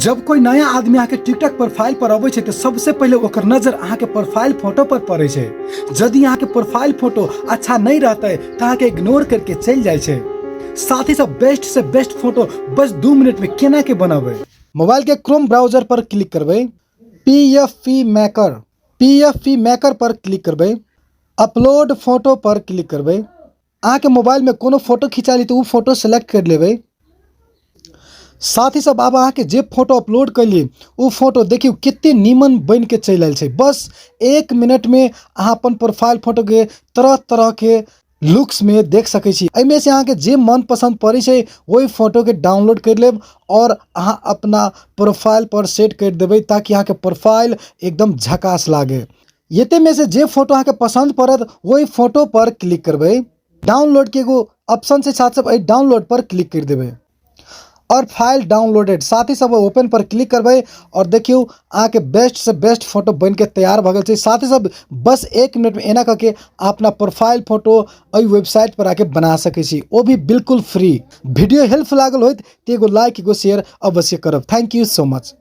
जब कोई नया आदमी अहाँ के टिकटॉक प्रोफाइल पर अबै छै तो सबसे पहले ओकर नजर अहाँ के प्रोफाइल फोटो पर पड़े छै। यदि अहाँ के प्रोफाइल फोटो अच्छा नहीं रहते तो अहाँ के इग्नोर करके चल जाए छै। साथ ही सब बेस्ट से बेस्ट फोटो बस 2 मिनट में केना के बनाबे। मोबाइल के क्रोम ब्राउजर पर क्लिक करबे, पीएफपी मेकर पर क्लिक करबे, अपलोड फोटो पर क्लिक करबे। अहाँ के मोबाइल में कोनो फोटो खिंचा ली तो वो फोटो सेलेक्ट कर लेबे। साथ ही सब अब अहाँ के जे फोटो अपलोड कैलिए वो फोटो देखियो कितने नीमन बन के चल आयल छै। बस 1 मिनट में अहाँ अपन प्रोफाइल फोटो के तरह तरह के लुक्स में देख सकै छी। एमे से अहाँ के जे मन पसंद पड़े छै वही फोटो के डाउनलोड कर लेब और अहाँ अपना प्रोफाइल पर सेट कर देबे ताकि अहाँ के प्रोफाइल एकदम झकास लागे। येते में से जे फोटो अहाँ के पसंद पड़त वही फोटो पर क्लिक करबे। डाउनलोड के एगो ऑप्शन से साथ सब डाउनलोड पर क्लिक कर देबे और फाइल डाउनलोडेड साथ ही सब ओपन पर क्लिक करबे और देखियो अहाँ के बेस्ट से बेस्ट फोटो बन के तैयार भ गेल छै। साथ ही सब बस 1 मिनट में एना करके अपना प्रोफाइल फोटो एहि वेबसाइट पर आके बना सकै छी, वो भी बिल्कुल फ्री। वीडियो हेल्पफुल लागल होइत तो एगो लाइक एगो शेयर अवश्य करब। Thank you so much.